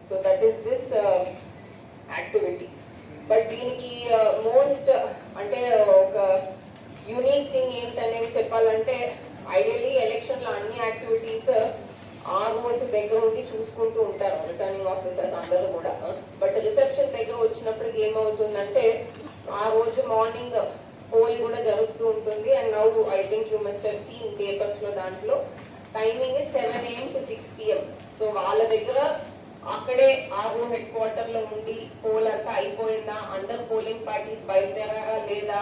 So that is this activity. But దీనికి most అంటే ఒక యూనిక్ థింగ్ ఏంటనేది చెప్పాలంటే, ఐడియలీ ఎలక్షన్లో అన్ని యాక్టివిటీస్ ఆర్ఓస్ దగ్గర ఉండి చూసుకుంటూ ఉంటారు రిటర్నింగ్ ఆఫీసర్స్ అందరూ కూడా. బట్ రిసెప్షన్ దగ్గర వచ్చినప్పటికి ఏమవుతుందంటే, ఆ రోజు మార్నింగ్ పోల్ కూడా జరుగుతూ ఉంటుంది. And now I think you must have seen papers లో, దాంట్లో timing 7 AM to 6 PM. So వాళ్ళ దగ్గర అక్కడే ఆర్ఓ హెడ్ క్వార్టర్ లో ఉండి పోల్ అంతా అయిపోయిందా, అందరు పోలింగ్ పార్టీస్ బయలుదేరారా లేదా,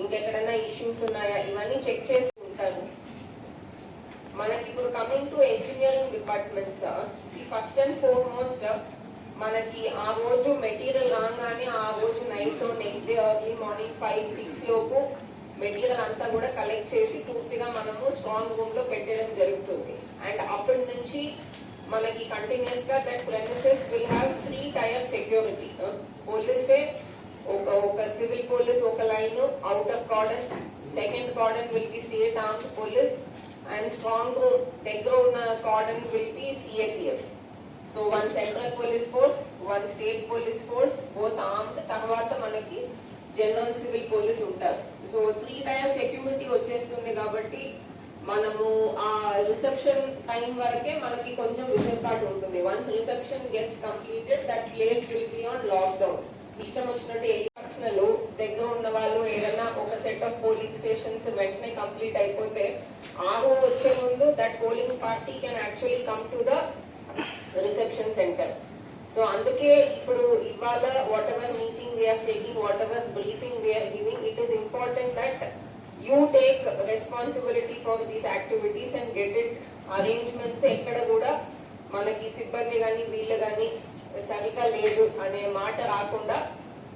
ఇంకెక్కడైనా ఇష్యూస్ ఉన్నాయా, ఇవన్నీ చెక్ చేసి ఉంటారు. మనకి ఇప్పుడు coming to engineering departments, first and foremost మనకి ఆ రోజు మెటీరియల్ రాగానే ఆ రోజు night next day early morning 5-6 లోపు మెటీరియల్ అంతా కూడా కలెక్ట్ చేసి పూర్తిగా మనము స్ట్రాంగ్ రూమ్ లో పెట్టడం జరుగుతుంది. అండ్ అప్పటి నుంచి మనకి కంటిన్యూస్ గా that premises will have 3 tier security. పోలీసే ఒక సివిల్ పోలీస్ ఒక line, outer cordon, second cordon will be state armed police, and strong room దగ్గర ఉన్న cordon will be CAPF. So 1 central police force, 1 state police force, both armed. తర్వాత మనకి general civil police ఉంటారు. So 3 tier security వచ్చేస్తుంది కాబట్టి మనము ఆ reception time వరకే మనకి కొంచెం వెసులుబాటు ఉంటుంది. Once reception gets completed, that place will be on lockdown. ఇష్టం వచ్చినట్టు పర్సనల్ దగ్గర ఉన్న వాళ్ళు ఏదైనా ఒక సెట్ ఆఫ్ పోలింగ్ స్టేషన్స్ వెంటనే కంప్లీట్ అయిపోతే ఆర్ఓ వచ్చే ముందు that polling party can actually come to the reception centre. So అందుకే ఇప్పుడు ఇవాళ whatever meeting we are taking, whatever briefing we are giving, it is important that you take responsibility for these activities and get it. Arrangements ఎక్కడ కూడా మనకి సిబ్బంది కానీ వీళ్ళు కానీ సరిగా లేదు అనే మాట రాకుండా,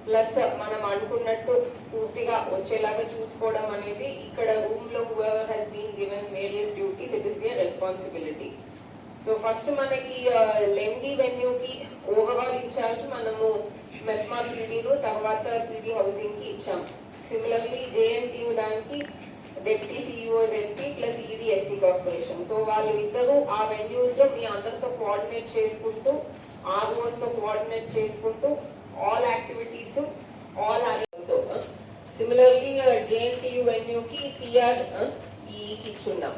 ప్లస్ మనం అనుకున్నట్టు పూర్తిగా వచ్చేలాగా చూసుకోవడం అనేది ఇక్కడ రూమ్ లో whoever has been given various duties, it is their responsibility. So first మనకి లెండి వెన్యూకి ఓవరాల్ ఇన్ఛార్జ్ మనము మెట్మా పీడీలు, తర్వాత పీడీ హౌసింగ్ కి ఇచ్చాం. సిమిలర్లీ JNTU దానికి deputy CEOs MP plus EDSC corporation. So వాళ్ళు ఇద్దరు ఆ వెన్యూస్ లో మీ అందరితో కోఆర్డినేట్ చేసుకుంటూ, ఆర్ఓస్ తో కోఆర్డినేట్ చేసుకుంటూ all activities all also. Similarly JNTU వెన్యూకి PR ఇచ్చున్నాం.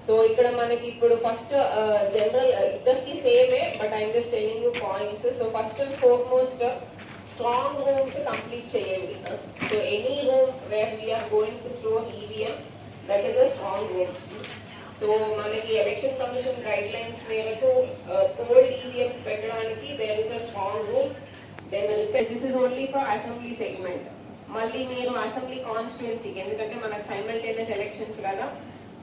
సో ఇక్కడ మనకి ఇప్పుడు ఫస్ట్ జనరల్ ఇద్దరికి సేమే, but I'm just telling you points. So first and foremost strong rooms complete చేయండి. So any room where we're going to store EVM, that is a strong room. So మనకి election commission guidelines మేరకు cold EVMs పెట్టడానికి there is a strong room. Then this is only for assembly segment. మళ్ళీ మీరు assembly కాన్స్టిట్యుయెన్సీకి, ఎందుకంటే మనకు simultaneous elections కదా,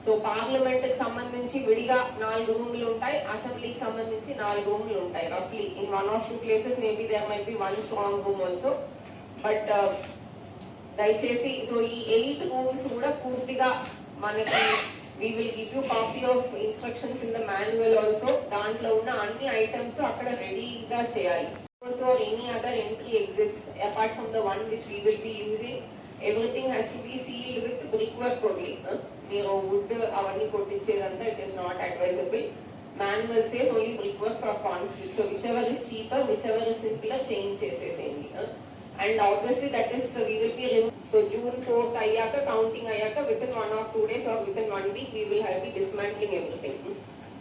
so parliament కి సంబంధించి విడిగా 4 రూమ్లు ఉంటాయి, అసెంబ్లీకి సంబంధించి 4 రూమ్లు ఉంటాయి. రఫ్లీ in 1 or 2 places maybe there might be 1 strong room also. But దయచేసి సో ఈ 8 రూమ్స్ కూడా పూర్తిగా మనకి we will give you copy of instructions in the manual also. దాంట్లో ఉన్న అన్ని ఐటమ్స్ అక్కడ రెడీగా చేయాలి. So any other entry exits apart from the one which we will be using, everything has to be sealed with brickwork only. మీరు wood అవన్నీ కొట్టించేదంతా it is not advisable. Manual says only brickwork or concrete. So whichever is cheaper, whichever is simpler change చేసేసేయండి. And obviously that is we will be remove. So June 4th అయ్యాక, counting అయ్యాక within 1 or 2 days or within 1 week we will have be dismantling everything.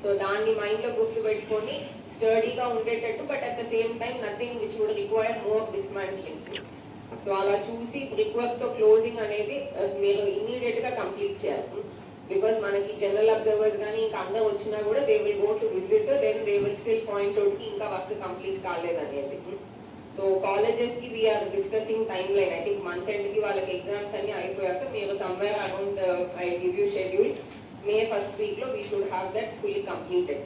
So దాన్ని mind లో గుర్తు పెట్టుకొని స్టడీగా ఉండేటట్టు, but at the same time nothing which would require more dismantling. So అలా చూసి బ్రిక్ వర్క్ తో క్లోజింగ్ అనేది మీరు ఇమ్మీడియట్ గా కంప్లీట్ చేయాలి. బికాస్ మనకి జనరల్ అబ్జర్వర్స్ కానీ ఇంకా అందరూ వచ్చినా కూడా they will go to visit, then they will still point out కి ఇంకా వర్క్ కంప్లీట్ కాలేదనేది. సో కాలేజెస్ కి we are discussing timeline. I think month end కి వాళ్ళకి ఎగ్జామ్స్ అన్ని అయిపోయాక మీరు somewhere around I give you schedule May 1st week లో we should have that fully completed.